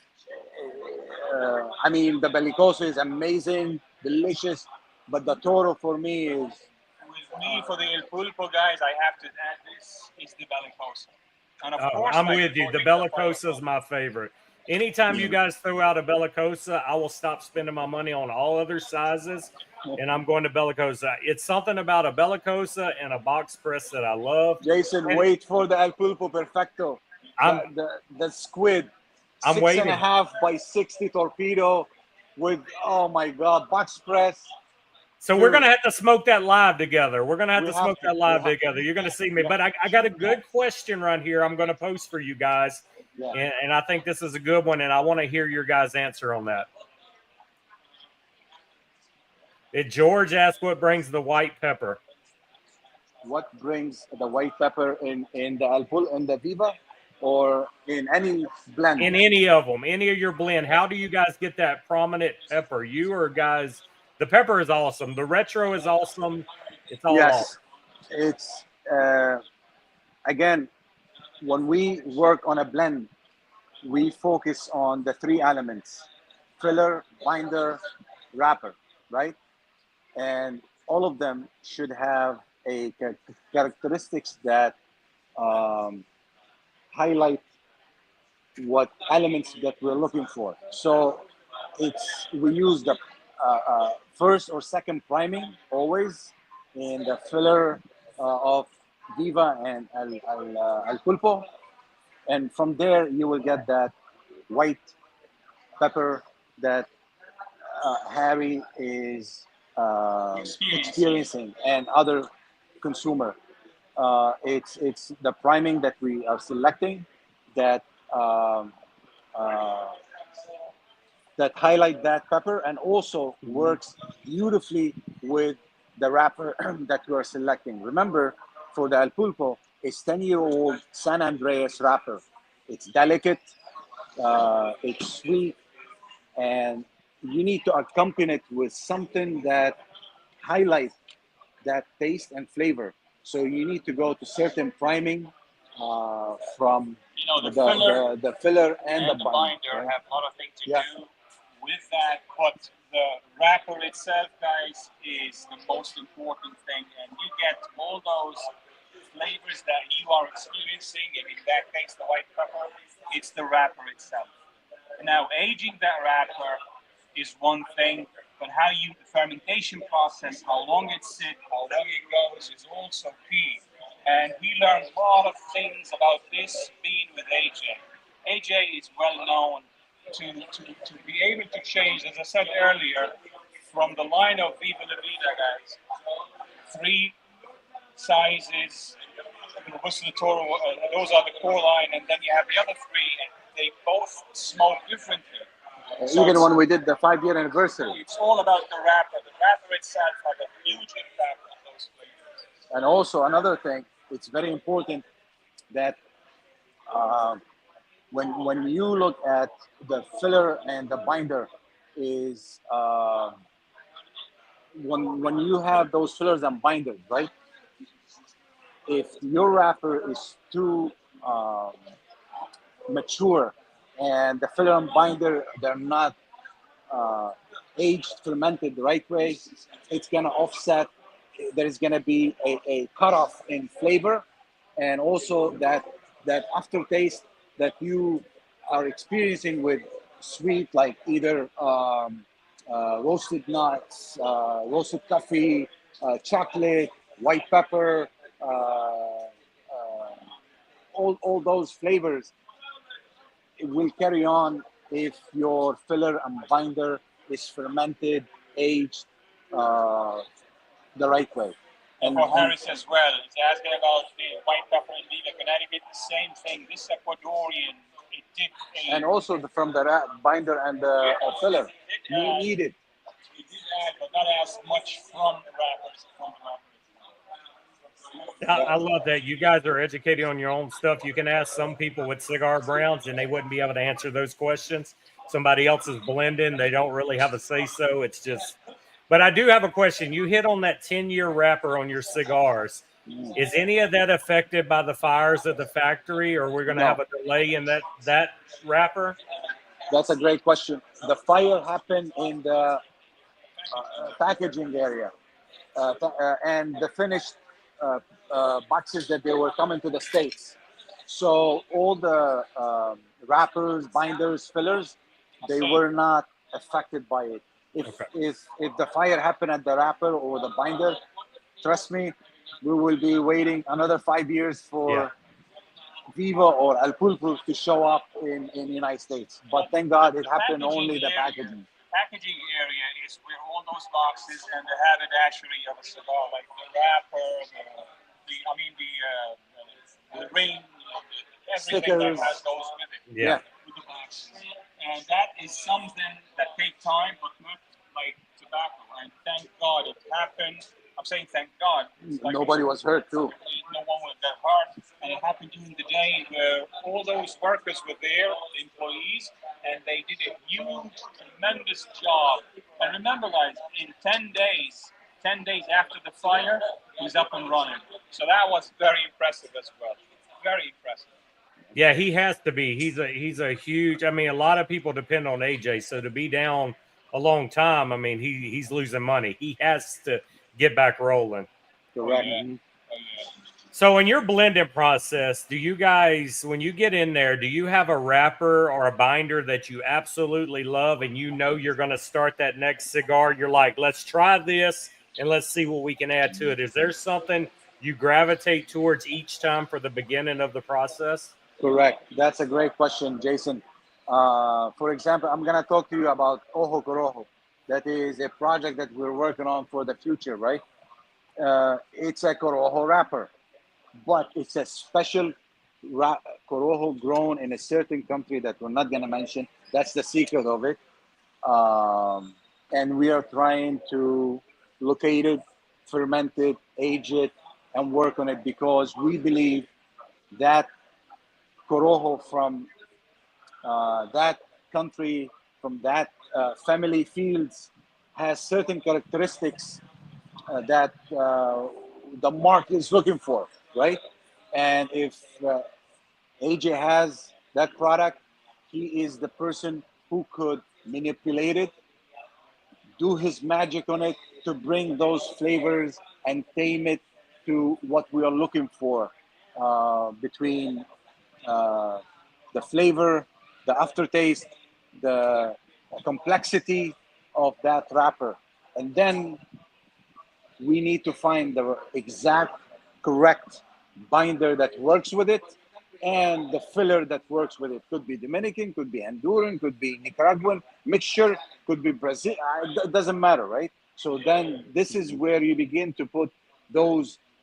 Speaker 3: I mean, the Bellicoso is amazing, delicious, but the Toro for me is.
Speaker 4: With me, for the El Pulpo guys, I have to add this is the Bellicoso. And of course,
Speaker 1: I'm with you. The Bellicoso is my favorite. Anytime you guys throw out a Bellicoso, I will stop spending my money on all other sizes, and I'm going to Bellicoso. It's something about a Bellicoso and a box press that I love.
Speaker 3: Jason, wait for the El Pulpo Perfecto. The squid.
Speaker 1: I'm waiting.
Speaker 3: 6.5 by 60 torpedo with, oh my God, box press.
Speaker 1: So we're going to have to smoke that live together. We're going to have to smoke that live together. You're going to see me. But I got a good question right here I'm going to post for you guys. Yeah. And I think this is a good one, and I want to hear your guys' answer on that. George asked what brings the white pepper.
Speaker 3: What brings the white pepper in the El Pulpo, in the Viva, or in any blend?
Speaker 1: In any of them, any of your blend. How do you guys get that prominent pepper? You or guys... The pepper is awesome. The retro is awesome. It's all awesome.
Speaker 3: It's again, when we work on a blend, we focus on the three elements: filler, binder, wrapper, right? And all of them should have a characteristics that highlight what elements that we're looking for. So we use the first or second priming always in the filler of Viva and El Pulpo, and from there you will get that white pepper that Harry is experiencing and other consumer. It's the priming that we are selecting that that highlight that pepper and also works beautifully with the wrapper that you are selecting. Remember, for the El Pulpo, it's 10-year-old San Andreas wrapper. It's delicate, it's sweet, and you need to accompany it with something that highlights that taste and flavor. So you need to go to certain priming from the filler and the
Speaker 4: binder
Speaker 3: right?
Speaker 4: have a lot of things to
Speaker 3: Yeah.
Speaker 4: do with that, but the wrapper itself, guys, is the most important thing, and you get all those flavors that you are experiencing, and in that case, the white pepper, it's the wrapper itself. Now, aging that wrapper is one thing, but how you the fermentation process, how long it sits, how long it goes, is also key. And we learned a lot of things about this being with AJ. AJ is well known to be able to change, as I said earlier, from the line of Viva La Vida, guys, three sizes. The Toro, those are the core line, and then you have the other three, and they both smoke differently. So
Speaker 3: Even when we did the 5-year anniversary.
Speaker 4: it's all about the wrapper. The wrapper itself had a huge impact on those flavors.
Speaker 3: And also another thing, it's very important that when you look at the filler and the binder, is when you have those fillers and binders, right? If your wrapper is too mature and the filler and binder they're not aged, fermented the right way, it's gonna offset. There's gonna be a cutoff in flavor, and also that aftertaste that you are experiencing with sweet, like either roasted nuts, roasted coffee, chocolate, white pepper, all those flavors, it will carry on if your filler and binder is fermented, aged the right way.
Speaker 4: And for Harris as well, he's asking about the white pepper in Vida, Connecticut, the same thing. This Ecuadorian, it did.
Speaker 3: And also from the binder and the filler, you need it.
Speaker 4: He did add, but not as much from the wrappers.
Speaker 1: I love that you guys are educated on your own stuff. You can ask some people with cigar brands, and they wouldn't be able to answer those questions. Somebody else is blending; they don't really have a say so. It's just. But I do have a question. You hit on that 10-year wrapper on your cigars. Is any of that affected by the fires at the factory, or we're going to have a delay in that wrapper?
Speaker 3: That's a great question. The fire happened in the packaging area, and the finished boxes that they were coming to the States. So all the wrappers, binders, fillers, they were not affected by it. If the fire happened at the wrapper or the binder, trust me, we will be waiting another 5 years for Viva or El Pulpo to show up in the United States. But thank God it happened only the packaging.
Speaker 4: Packaging area is where all those boxes and the haberdashery of a cigar, like the wrapper, the ring, everything that has goes with it.
Speaker 3: Yeah.
Speaker 4: With the box. And that is something that takes time, but not like tobacco. And thank God it happened. I'm saying thank God.
Speaker 3: Like nobody was hurt too.
Speaker 4: No one was that hurt. And it happened during the day where all those workers were there, employees, and they did a huge, tremendous job. And remember, guys, in 10 days after the fire, he was up and running. So that was very impressive as well. Very impressive.
Speaker 1: Yeah, he has to be. He's a huge. I mean, a lot of people depend on AJ. So to be down a long time, I mean, he's losing money. He has to get back rolling.
Speaker 3: Correct.
Speaker 1: So in your blending process, do you guys, when you get in there, do you have a wrapper or a binder that you absolutely love and you know you're going to start that next cigar? You're like, let's try this and let's see what we can add to it. Is there something you gravitate towards each time for the beginning of the process?
Speaker 3: Correct. That's a great question, Jason. For example, I'm going to talk to you about Ojo Corojo. That is a project that we're working on for the future, right? It's a Corojo wrapper, but it's a special Corojo grown in a certain country that we're not going to mention. That's the secret of it. And we are trying to locate it, ferment it, age it, and work on it because we believe that Corojo from that country from that family fields has certain characteristics that the market is looking for, right? And if AJ has that product, he is the person who could manipulate it, do his magic on it to bring those flavors and tame it to what we are looking for between the flavor, the aftertaste, the complexity of that wrapper. And then we need to find the exact correct binder that works with it and the filler that works with it. Could be Dominican, could be Honduran, could be Nicaraguan mixture, could be Brazil. It doesn't matter, right? So then this is where you begin to put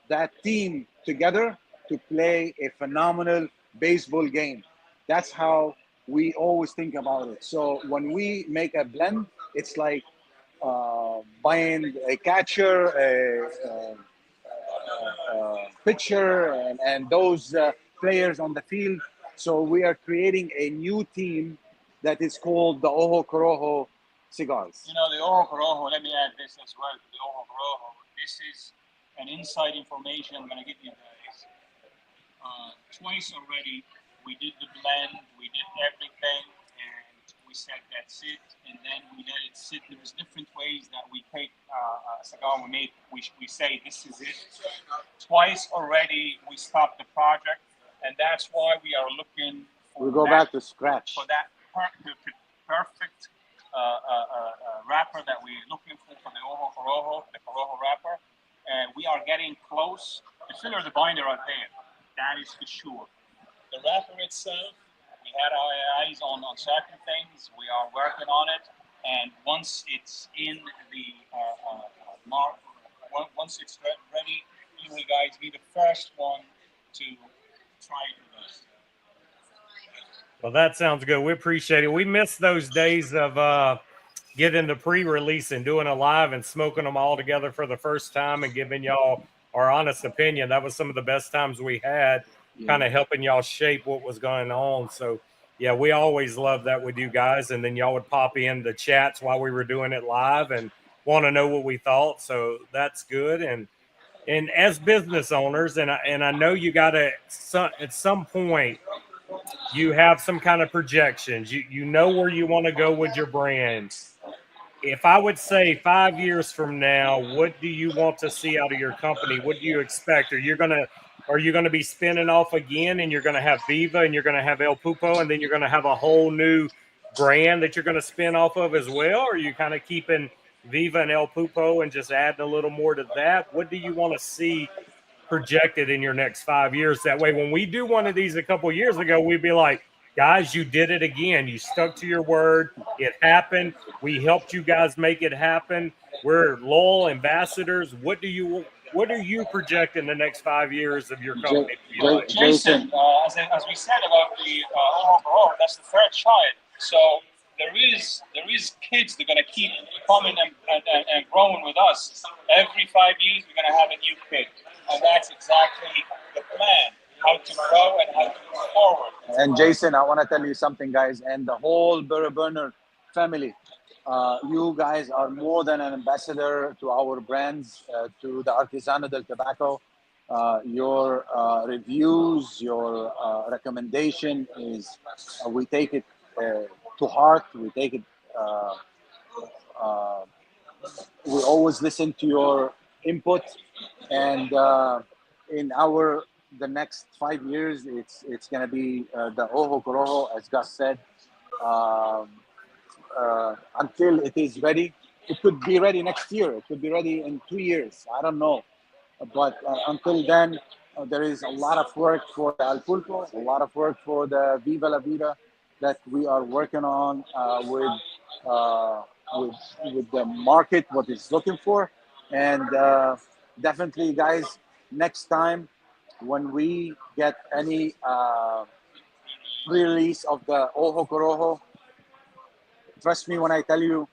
Speaker 3: that team together to play a phenomenal baseball game. That's how we always think about it. So when we make a blend, it's like buying a catcher, a pitcher, and those players on the field. So we are creating a new team that is called the Ojo Corojo cigars.
Speaker 4: You know, the Ojo Corojo, let me add this as well. The Ojo Corojo, this is an inside information I'm going to give you guys. Twice already, we did the blend, we did everything, and we said that's it, and then we let it sit. There's different ways that we take a cigar we make. We say this is it. Twice already, we stopped the project, and that's why we are looking for
Speaker 3: we go back to scratch
Speaker 4: for that perfect wrapper that we're looking for the Ojo Corojo, the Corojo wrapper, and we are getting close. The filler, the binder are there. That is for sure. The wrapper itself, we had our eyes on certain things. We are working on it, and once it's in the mark, once it's ready, you will guys be the first one to try it with us.
Speaker 1: Well, that sounds good. We appreciate it. We miss those days of getting the pre-release and doing a live and smoking them all together for the first time and giving y'all our honest opinion. That was some of the best times we had, kind of helping y'all shape what was going on. So, yeah, we always love that with you guys. And then y'all would pop in the chats while we were doing it live and want to know what we thought. So that's good. And as business owners, and I know you got to, at some point, you have some kind of projections. You know where you want to go with your brand. If I would say 5 years from now, what do you want to see out of your company? What do you expect? Are you gonna be spinning off again, and you're gonna have Viva, and you're gonna have El Pulpo, and then you're gonna have a whole new brand that you're gonna spin off of as well? Or are you kind of keeping Viva and El Pulpo and just adding a little more to that? What do you want to see projected in your next 5 years? That way, when we do one of these a couple of years ago, we'd be like, guys, you did it again. You stuck to your word. It happened. We helped you guys make it happen. We're loyal ambassadors. What are you projecting the next 5 years of your company?
Speaker 4: Jason, as we said about the Ojo Corojo, that's the third child. So there is kids that are going to keep coming and growing with us. Every 5 years, we're going to have a new kid. And that's exactly the plan, how to grow and how to move forward.
Speaker 3: And Jason, I want to tell you something, guys, and the whole Barrel Burner family. You guys are more than an ambassador to our brands, to the Artesano Del Tobacco. Your reviews, your recommendation is, we take it to heart. We take it, we always listen to your input. And in the next 5 years, it's going to be the Ojo Corojo, as Gus said. Until it is ready. It could be ready next year. It could be ready in 2 years. I don't know. But until then, there is a lot of work for the El Pulpo, a lot of work for the Viva La Vida that we are working on with the market, what it's looking for. And definitely, guys, next time when we get any release of the Ojo Corojo, trust me when I tell you,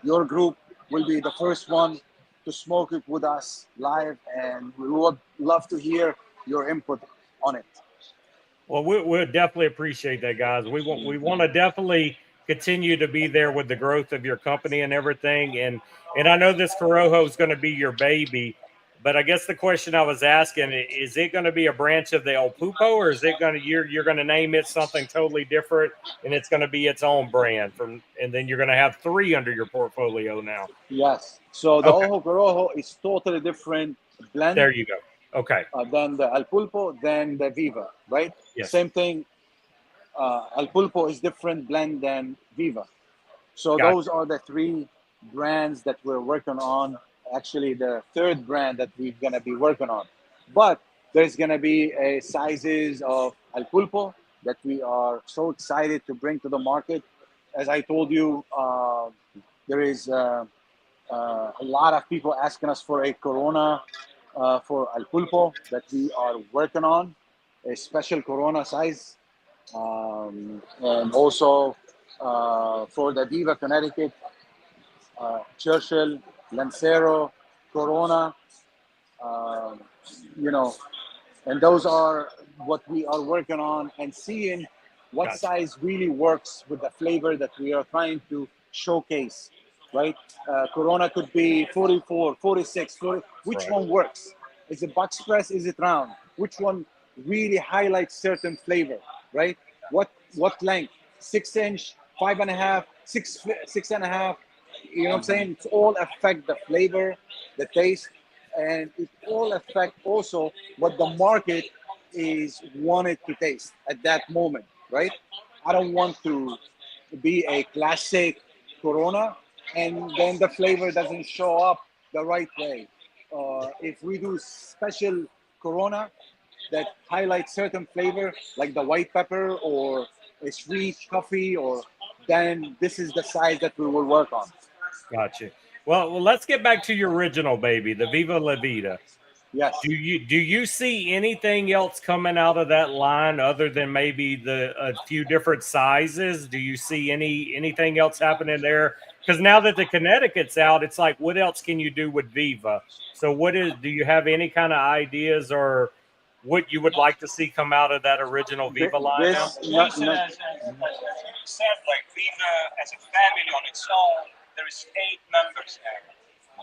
Speaker 3: your group will be the first one to smoke it with us live, and we would love to hear your input on it.
Speaker 1: Well, we'll definitely appreciate that, guys. We want to definitely continue to be there with the growth of your company and everything. And I know this Corojo is going to be your baby, but I guess the question I was asking is it going to be a branch of the El Pulpo, or is it going to you're going to name it something totally different and it's going to be its own brand and then you're going to have 3 under your portfolio now.
Speaker 3: Yes. So the
Speaker 1: Okay.
Speaker 3: Ojo Corojo is totally different blend
Speaker 1: There you go. Okay.
Speaker 3: than the El Pulpo, than the Viva, right?
Speaker 1: Yes.
Speaker 3: Same thing. El Pulpo is different blend than Viva. So
Speaker 1: Gotcha.
Speaker 3: those are the 3 brands that we're working on. Actually, the 3rd brand that we're gonna be working on. But there's gonna be a sizes of El Pulpo that we are so excited to bring to the market. As I told you, there is a lot of people asking us for a Corona for El Pulpo that we are working on, a special Corona size. And also for the Viva Connecticut, Churchill, Lancero, Corona, you know, and those are what we are working on and seeing what
Speaker 1: Gotcha.
Speaker 3: size really works with the flavor that we are trying to showcase, right? Corona could be 44, 46, 40. Which
Speaker 1: Right.
Speaker 3: one works? Is it box press? Is it round? Which one really highlights certain flavor, right? What length? 6 inch, 5.5, 6.5. You know what I'm saying? It's all affect the flavor, the taste, and it all affect also what the market is wanted to taste at that moment, right? I don't want to be a classic Corona and then the flavor doesn't show up the right way. If we do special Corona that highlights certain flavor, like the white pepper or a sweet coffee, or then this is the size that we will work on.
Speaker 1: Gotcha. Well, let's get back to your original baby, the Viva La Vida.
Speaker 3: Yes.
Speaker 1: Do you see anything else coming out of that line other than maybe a few different sizes? Do you see anything else happening there? Because now that the Connecticut's out, it's like, what else can you do with Viva? So do you have any kind of ideas or what you would like to see come out of that original Viva line now?
Speaker 4: Jason, as you said, like Viva as a family on its own, there is 8 members now.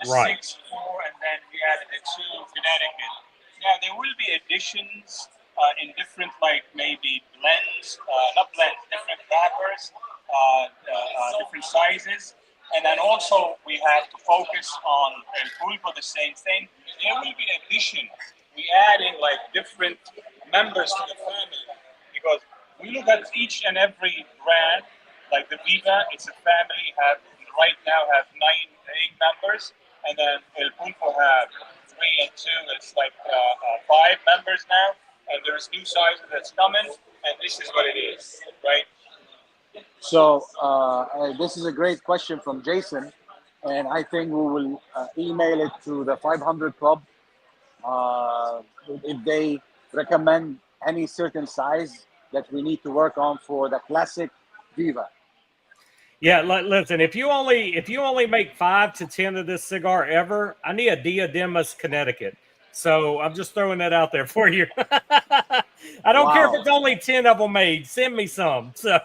Speaker 4: The
Speaker 1: Right.
Speaker 4: 6, 4, and then we added the 2 Connecticut. Now there will be additions in different, like maybe blends, not blends, different wrappers, different sizes, and then also we have to focus on El Pulpo, the same thing. There will be addition. We adding like different members to the family because we look at each and every brand, like the Vida, it's a family. Right now have 8 members, and then El Pulpo have 3 and 2. It's like 5 members now, and there's new sizes that's coming, and this is what it is, right?
Speaker 3: So this is a great question from Jason, and I think we will email it to the 500 Club if they recommend any certain size that we need to work on for the classic Viva.
Speaker 1: Yeah, listen. If you only make 5 to 10 of this cigar ever, I need a Diademas, Connecticut. So I'm just throwing that out there for you. I don't care if it's only 10 of them made. Send me some. So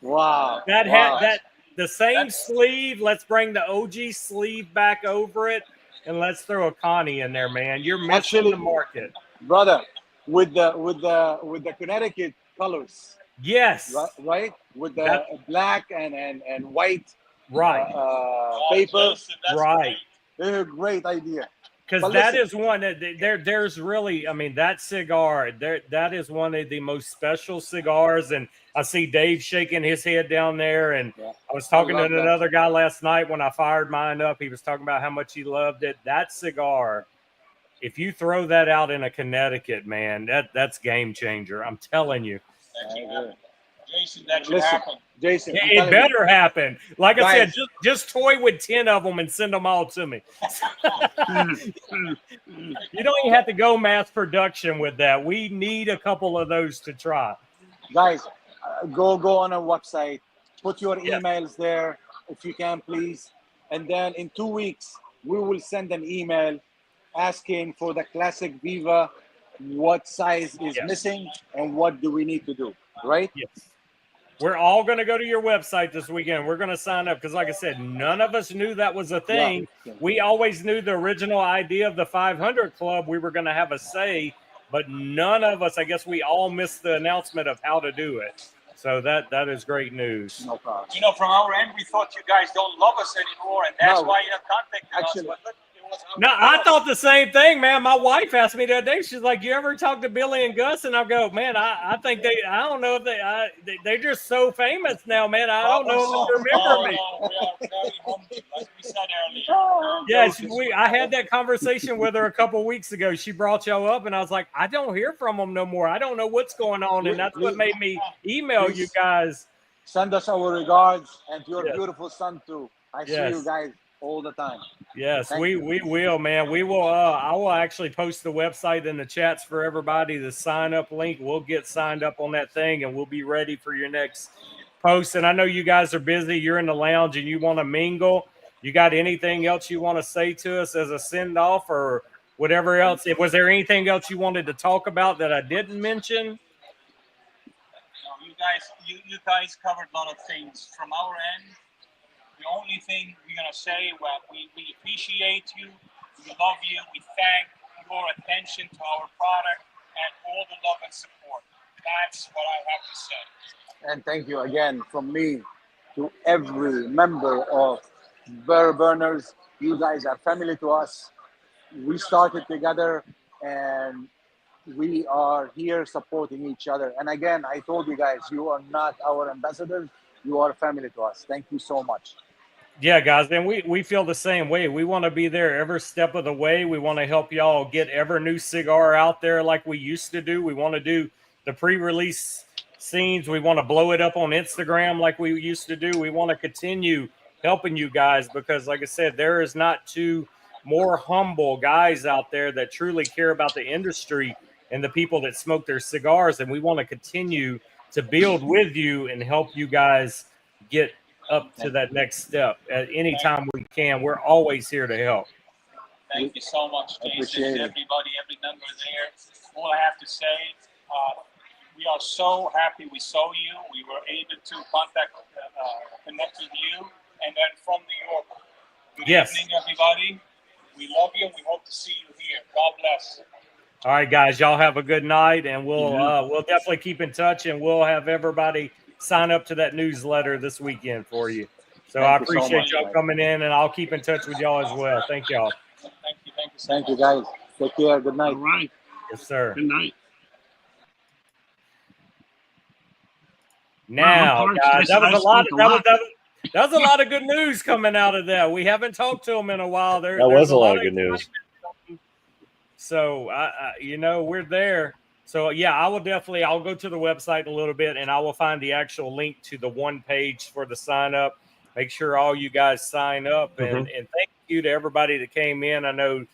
Speaker 3: wow,
Speaker 1: that the same sleeve. Let's bring the OG sleeve back over it, and let's throw a Connie in there, man. You're missing the market,
Speaker 3: brother. With the Connecticut colors.
Speaker 1: Yes.
Speaker 3: Right? With the black and white paper.
Speaker 1: Right.
Speaker 3: They're a great idea.
Speaker 1: Because that is one that there's really, I mean, that cigar, that is one of the most special cigars. And I see Dave shaking his head down there. And I was talking to another guy last night when I fired mine up. He was talking about how much he loved it. That cigar, if you throw that out in a Connecticut, man, that's game changer. I'm telling you.
Speaker 4: Jason, that should happen.
Speaker 3: Jason,
Speaker 1: it better happen. Like I said, just toy with 10 of them and send them all to me. You don't even have to go mass production with that. We need a couple of those to try.
Speaker 3: Guys, go on our website. Put your emails there if you can, please. And then in 2 weeks, we will send an email asking for the classic Viva what size is
Speaker 1: Yes.
Speaker 3: missing and what do we need to do, right?
Speaker 1: Yes. We're all going to go to your website this weekend. We're going to sign up because, like I said, none of us knew that was a thing.
Speaker 3: Yeah.
Speaker 1: We always knew the original idea of the 500 Club. We were going to have a say, but none of us, I guess we all missed the announcement of how to do it. So that is great news.
Speaker 3: No problem.
Speaker 4: You know, from our end, we thought you guys don't love us anymore, and that's
Speaker 3: No.
Speaker 4: why you have contacted
Speaker 3: Actually-
Speaker 4: us. But look, it was
Speaker 1: No, I thought the same thing, man. My wife asked me the other day. She's like, "You ever talk to Billy and Gus?" And I go, "Man, I think I don't know if they're just so famous now, man. I don't know if they remember me."
Speaker 4: No, we are very humble, like we said earlier.
Speaker 1: Yes, I had that conversation with her a couple weeks ago. She brought y'all up, and I was like, "I don't hear from them no more. I don't know what's going on," and that's what made me email you guys.
Speaker 3: Send us our regards and your
Speaker 1: Yes.
Speaker 3: beautiful son too. I see
Speaker 1: Yes.
Speaker 3: you guys all the time.
Speaker 1: Yes,
Speaker 3: Thank
Speaker 1: we
Speaker 3: you.
Speaker 1: will, man. We will. I will actually post the website in the chats for everybody. The sign up link. We'll get signed up on that thing, and we'll be ready for your next post. And I know you guys are busy. You're in the lounge, and you want to mingle. You got anything else you want to say to us as a send off, or whatever else? Was there anything else you wanted to talk about that I didn't mention?
Speaker 4: You guys covered a lot of things. From our end, the only thing we're gonna say, well, we appreciate you, we love you, we thank your attention to our product and all the love and support. That's what I have to say.
Speaker 3: And thank you again from me to every member of Barrel Burners. You guys are family to us. We started together and we are here supporting each other. And again, I told you guys, you are not our ambassadors. You are family to us. Thank you so much.
Speaker 1: Yeah, guys, and we feel the same way. We want to be there every step of the way. We want to help y'all get every new cigar out there like we used to do. We want to do the pre-release scenes. We want to blow it up on Instagram like we used to do. We want to continue helping you guys because, like I said, there is not two more humble guys out there that truly care about the industry and the people that smoke their cigars. And we want to continue to build with you and help you guys get up to that next step at any time we can. We're always here to help.
Speaker 4: Thank you so much, Jason,
Speaker 3: Appreciate it.
Speaker 4: everybody, every member there. All I have to say, we are so happy we saw you. We were able to connect with you, and then from New York. Good
Speaker 1: Yes.
Speaker 4: evening, everybody. We love you, and we hope to see you here. God bless.
Speaker 1: All right, guys, y'all have a good night, and we'll definitely keep in touch, and we'll have everybody sign up to that newsletter this weekend for you. So I
Speaker 3: Thank you so
Speaker 1: appreciate
Speaker 3: much,
Speaker 1: y'all
Speaker 3: guys.
Speaker 1: coming in, and I'll keep in touch with y'all as well. Thank y'all.
Speaker 4: Thank you so
Speaker 3: Thank you,
Speaker 4: much.
Speaker 3: guys. Take care. Good
Speaker 5: All
Speaker 3: night.
Speaker 5: right.
Speaker 1: Yes, sir.
Speaker 5: Good night.
Speaker 1: Now,
Speaker 5: parched.
Speaker 1: guys, that
Speaker 5: I
Speaker 1: was a lot.
Speaker 5: spoke a lot.
Speaker 1: That was a lot of good news coming out of that. We haven't talked to them in a while.
Speaker 6: That
Speaker 1: There's
Speaker 6: was a lot of good news.
Speaker 1: excitement. So, we're there. So, yeah, I'll go to the website in a little bit, and I will find the actual link to the one page for the sign up. Make sure all you guys sign up, and thank you to everybody that came in. I know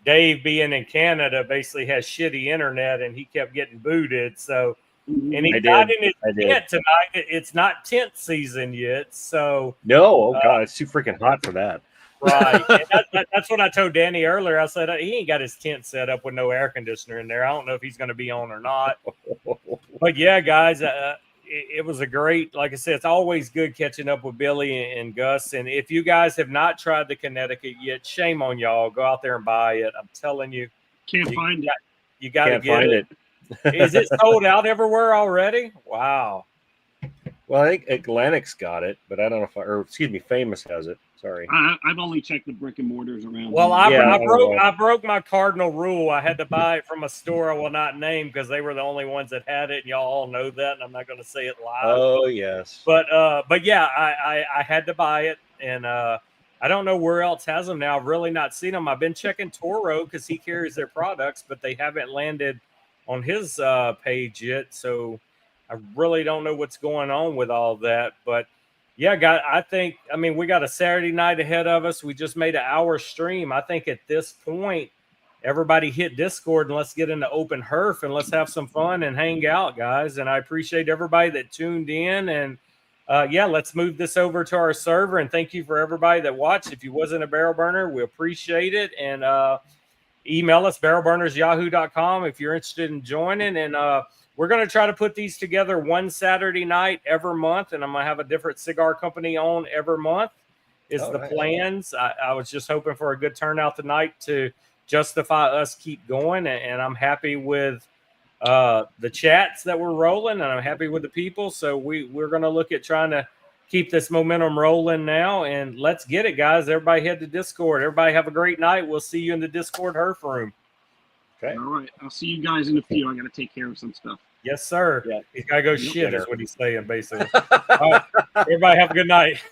Speaker 1: Dave, being in Canada, basically has shitty internet, and he kept getting booted. So, and he
Speaker 6: I
Speaker 1: got
Speaker 6: did.
Speaker 1: in his
Speaker 6: I did.
Speaker 1: tent tonight. It's not tent season yet, so
Speaker 6: No, oh god, it's too freaking hot for that.
Speaker 1: right. And that's what I told Danny earlier. I said he ain't got his tent set up with no air conditioner in there. I don't know if he's going to be on or not. But yeah, guys, it was a great. Like I said, it's always good catching up with Billy and Gus. And if you guys have not tried the Connecticut yet, shame on y'all. Go out there and buy it. I'm telling you,
Speaker 5: Can't find it.
Speaker 1: you got to
Speaker 6: Can't
Speaker 1: get
Speaker 6: find
Speaker 1: it.
Speaker 6: it.
Speaker 1: Is it sold out everywhere already? Wow.
Speaker 6: Well, I think Atlantic's got it, but I don't know if Famous has it. Sorry.
Speaker 5: I've only checked the brick and mortars around.
Speaker 1: Well,
Speaker 5: here.
Speaker 1: I broke my cardinal rule. I had to buy it from a store I will not name because they were the only ones that had it, and y'all all know that. And I'm not going to say it live.
Speaker 6: Oh yes.
Speaker 1: But yeah, I had to buy it, and I don't know where else has them now. I've really not seen them. I've been checking Toro because he carries their products, but they haven't landed on his page yet. So I really don't know what's going on with all that. But yeah, we got a Saturday night ahead of us. We just made an hour stream. I think at this point, everybody hit Discord and let's get into open herf and let's have some fun and hang out, guys. And I appreciate everybody that tuned in. And let's move this over to our server. And thank you for everybody that watched. If you wasn't a barrel burner, we appreciate it. And email us, barrelburnersyahoo.com, if you're interested in joining. And we're going to try to put these together one Saturday night every month, and I'm going to have a different cigar company on every month is the
Speaker 6: nice.
Speaker 1: plans. I was just hoping for a good turnout tonight to justify us keep going, and I'm happy with the chats that we're rolling, and I'm happy with the people. So we're going to look at trying to keep this momentum rolling now, and let's get it, guys. Everybody head to Discord. Everybody have a great night. We'll see you in the Discord Herf room.
Speaker 6: Okay.
Speaker 5: All right. I'll see you guys in a few. I got to take care of some stuff.
Speaker 1: Yes, sir.
Speaker 6: Yeah.
Speaker 1: He's got to go shit is what he's saying, basically. All right. Everybody have a good night.